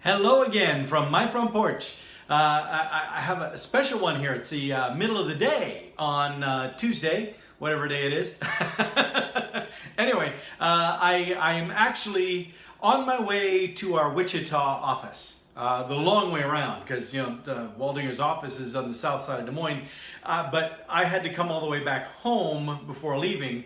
Hello again from my front porch. I have a special one here. It's the middle of the day on Tuesday, whatever day it is. Anyway, I am actually on my way to our Wichita office. The long way around, because Waldinger's office is on the south side of Des Moines, but I had to come all the way back home before leaving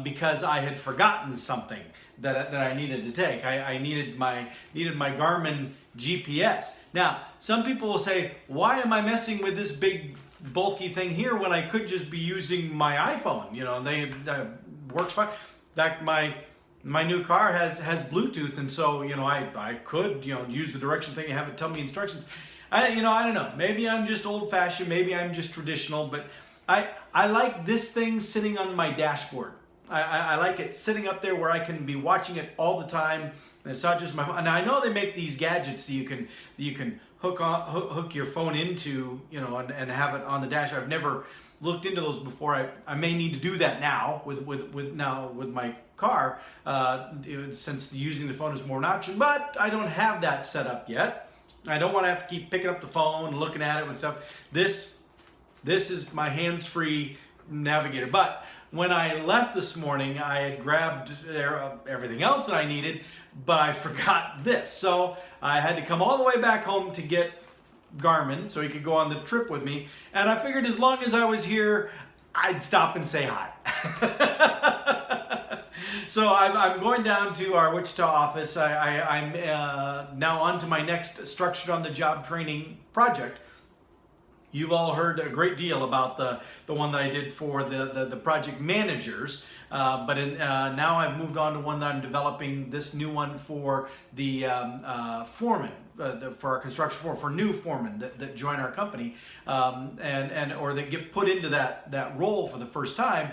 because I had forgotten something that I needed to take. I needed my Garmin GPS. Now, some people will say, why am I messing with this big bulky thing here when I could just be using my iPhone? And they works fine. In fact, my new car has Bluetooth, and so I could use the direction thing and have it tell me instructions. I don't know. Maybe I'm just old-fashioned. Maybe I'm just traditional. But I like this thing sitting on my dashboard. I like it sitting up there where I can be watching it all the time. And it's not just my phone. And I know they make these gadgets that you can hook your phone into, and have it on the dash. I've never looked into those before. I may need to do that now with my car, since using the phone is more an option. But I don't have that set up yet. I don't want to have to keep picking up the phone and looking at it and stuff. This is my hands-free navigator. But when I left this morning, I had grabbed everything else that I needed, but I forgot this. So I had to come all the way back home to get Garmin so he could go on the trip with me. And I figured as long as I was here, I'd stop and say hi. So I'm going down to our Wichita office. I'm now on to my next structured on the job training project. You've all heard a great deal about the one that I did for the project managers, but now I've moved on to one that I'm developing, this new one for the foreman, for our construction foreman, for new foremen that join our company, or that get put into that role for the first time,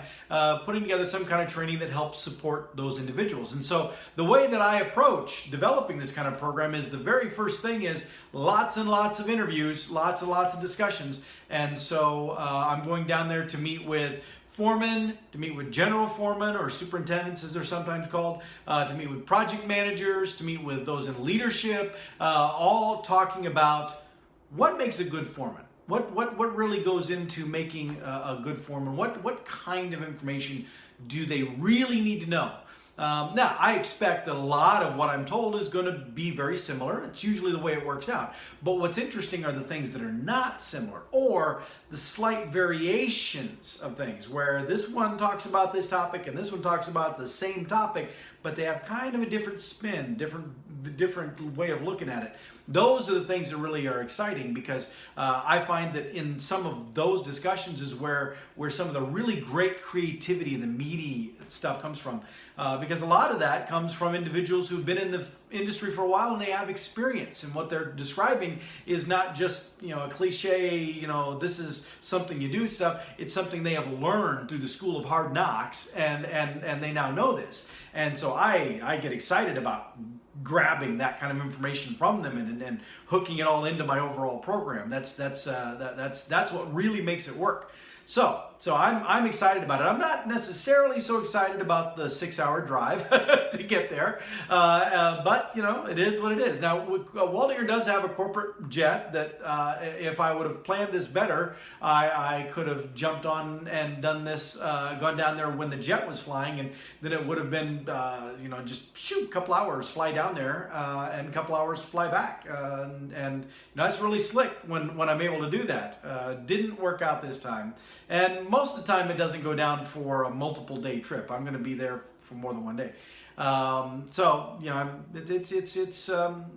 putting together some kind of training that helps support those individuals. And so the way that I approach developing this kind of program is the very first thing is lots and lots of interviews, lots and lots of discussions. And so I'm going down there to meet with foremen, to meet with general foremen or superintendents as they're sometimes called, to meet with project managers, to meet with those in leadership, all talking about what makes a good foreman. What really goes into making a good foreman? What kind of information do they really need to know? Now, I expect that a lot of what I'm told is going to be very similar. It's usually the way it works out. But what's interesting are the things that are not similar, or the slight variations of things, where this one talks about this topic and this one talks about the same topic, but they have kind of a different spin, different way of looking at it. Those are the things that really are exciting, because I find that in some of those discussions is where some of the really great creativity and the meaty stuff comes from, because a lot of that comes from individuals who've been in the industry for a while and they have experience, and what they're describing is not just a cliche, this is something you do stuff. It's something they have learned through the school of hard knocks, and they now know this. And so I get excited about grabbing that kind of information from them and hooking it all into my overall program. That's what really makes it work. So I'm excited about it. I'm not necessarily so excited about the 6-hour drive to get there, but it is what it is. Now, Waldinger does have a corporate jet that if I would have planned this better, I could have jumped on and done this, gone down there when the jet was flying, and then it would have been just shoot a couple hours, fly down there, and a couple hours fly back, and that's really slick when I'm able to do that. Didn't work out this time. And most of the time, it doesn't go down for a multiple-day trip. I'm going to be there for more than one day. So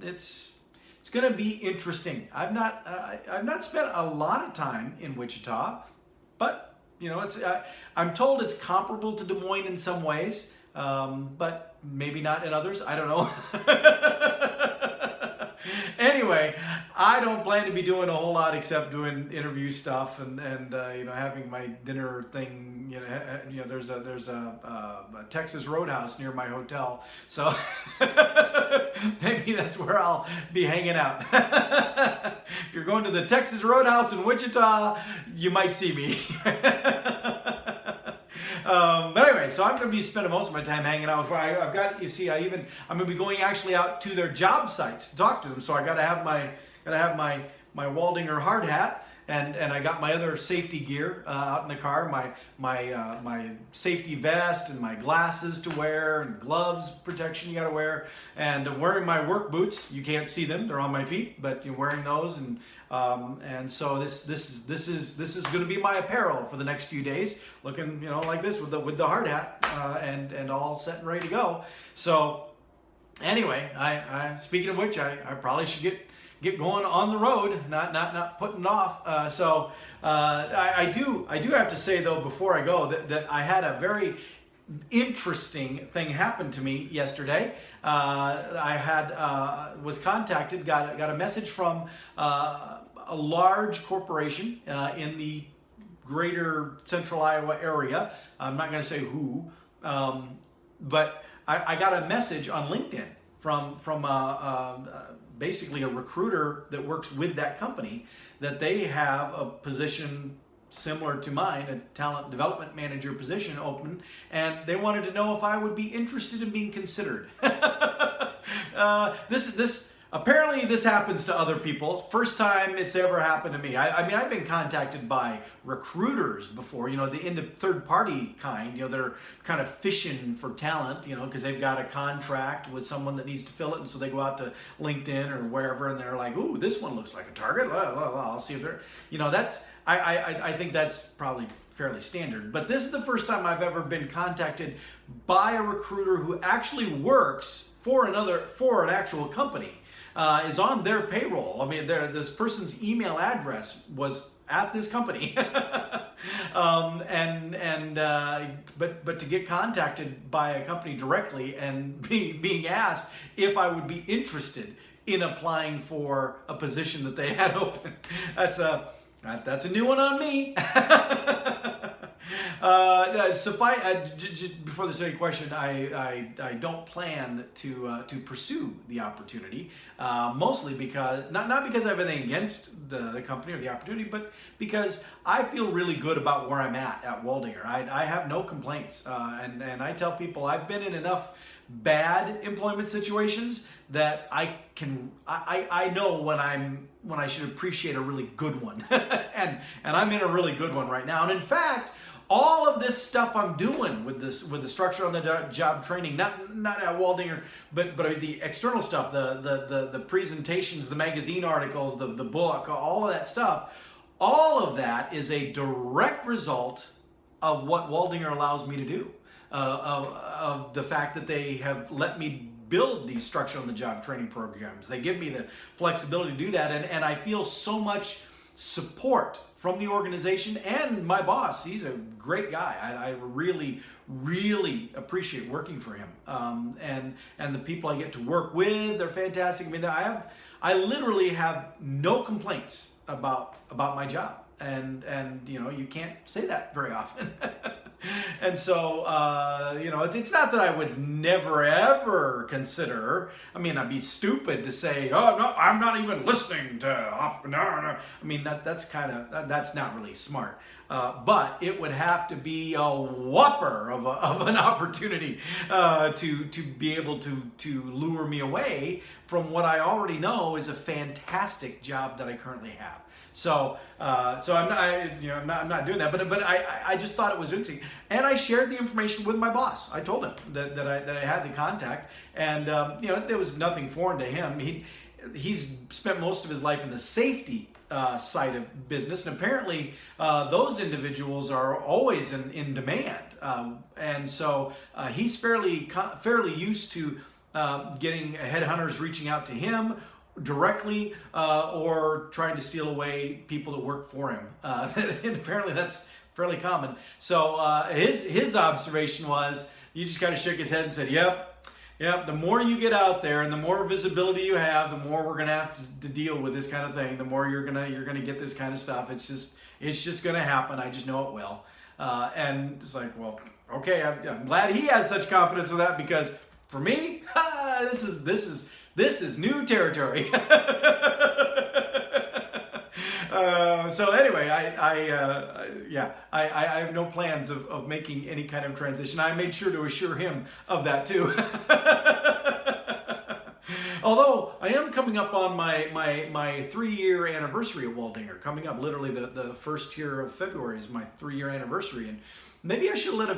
it's going to be interesting. I've not spent a lot of time in Wichita, but I'm told it's comparable to Des Moines in some ways, but maybe not in others. I don't know. Anyway, I don't plan to be doing a whole lot except doing interview stuff and having my dinner thing. There's a Texas Roadhouse near my hotel, so maybe that's where I'll be hanging out. If you're going to the Texas Roadhouse in Wichita, you might see me. But anyway, so I'm going to be spending most of my time hanging out. I've got, you see, I'm going to be going actually out to their job sites to talk to them. So I got to have my Waldinger hard hat. And I got my other safety gear out in the car, my safety vest and my glasses to wear and gloves protection you got to wear, and I'm wearing my work boots. You can't see them; they're on my feet, but you're wearing those, and so this is going to be my apparel for the next few days, looking like this with the hard hat and all set and ready to go. So anyway, I speaking of which, I probably should get going on the road, not putting it off. I do have to say though, before I go, that I had a very interesting thing happen to me yesterday. I was contacted, got a message from a large corporation in the greater central Iowa area. I'm not going to say who, but I got a message on LinkedIn from basically a recruiter that works with that company, that they have a position similar to mine, a talent development manager position open, and they wanted to know if I would be interested in being considered. Apparently this happens to other people. First time it's ever happened to me. I mean, I've been contacted by recruiters before, the third party kind, they're kind of fishing for talent, because they've got a contract with someone that needs to fill it. And so they go out to LinkedIn or wherever, and they're like, ooh, this one looks like a target. I'll see if they're, I think that's probably fairly standard. But this is the first time I've ever been contacted by a recruiter who actually works for an actual company. Is on their payroll. I mean, this person's email address was at this company, but to get contacted by a company directly and being asked if I would be interested in applying for a position that they had open, that's a new one on me. Just before there's any question, I don't plan to pursue the opportunity, mostly because not because I have anything against the company or the opportunity, but because I feel really good about where I'm at Waldinger. I have no complaints, and I tell people I've been in enough bad employment situations that I know when I should appreciate a really good one, and I'm in a really good one right now. And in fact, all of this stuff I'm doing with the structure on the job training, not at Waldinger, but the external stuff, the presentations, the magazine articles, the book, all of that stuff, all of that is a direct result of what Waldinger allows me to do, of the fact that they have let me build these structure on the job training programs. They give me the flexibility to do that, and I feel so much support from the organization and my boss. He's a great guy. I really, really appreciate working for him. And the people I get to work with, they're fantastic. I mean, I literally have no complaints about my job. And you can't say that very often. And so, it's not that I would never, ever consider. I mean, I'd be stupid to say, oh, no, I'm not even listening to, no. I mean, that's not really smart. But it would have to be a whopper of an opportunity to be able to lure me away from what I already know is a fantastic job that I currently have. So I'm not doing that, but I just thought it was interesting, and I shared the information with my boss. I told him that I had the contact, and there was nothing foreign to him. He's spent most of his life in the safety side of business, and apparently those individuals are always in demand, and so he's fairly used to getting headhunters reaching out to him directly or trying to steal away people that work for him. And apparently that's fairly common. So his observation was, he just kind of shook his head and said, yep, the more you get out there and the more visibility you have, the more we're going to have to deal with this kind of thing. The more you're going to get this kind of stuff. It's just going to happen. I just know it will. And it's like, well, okay, I'm glad he has such confidence with that, because for me, this is new territory. So anyway, I have no plans of making any kind of transition. I made sure to assure him of that too. Although I am coming up on my 3-year anniversary of Waldinger, coming up literally the first year of February is my 3-year anniversary, and maybe I should let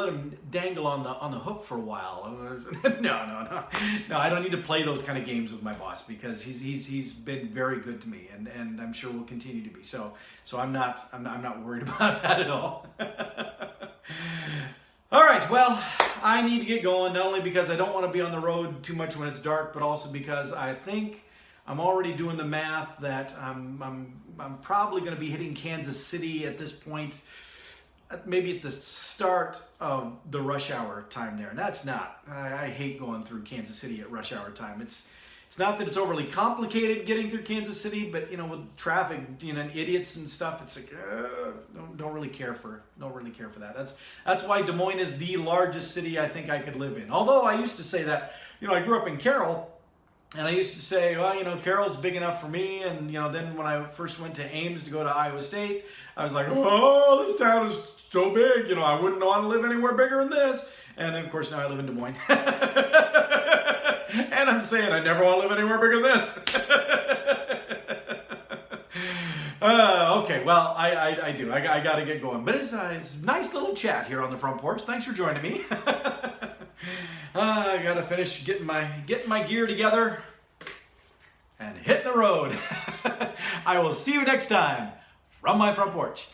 him dangle on the hook for a while. No, I don't need to play those kind of games with my boss, because he's been very good to me, and I'm sure will continue to be. So I'm not worried about that at all. All right, well, I need to get going, not only because I don't want to be on the road too much when it's dark, but also because I think I'm already doing the math that I'm probably going to be hitting Kansas City at this point, maybe at the start of the rush hour time there. And that's not, I hate going through Kansas City at rush hour time. It's not that it's overly complicated getting through Kansas City, but with traffic, and idiots and stuff, it's like don't really care for that. That's why Des Moines is the largest city I think I could live in. Although I used to say that, I grew up in Carroll, and I used to say, well, Carroll's big enough for me. And then when I first went to Ames to go to Iowa State, I was like, oh, this town is so big, I wouldn't want to live anywhere bigger than this. And of course now I live in Des Moines. And I'm saying I never want to live anywhere bigger than this. Okay, well, I do. I got to get going. But it's a nice little chat here on the front porch. Thanks for joining me. I got to finish getting my gear together and hitting the road. I will see you next time from my front porch.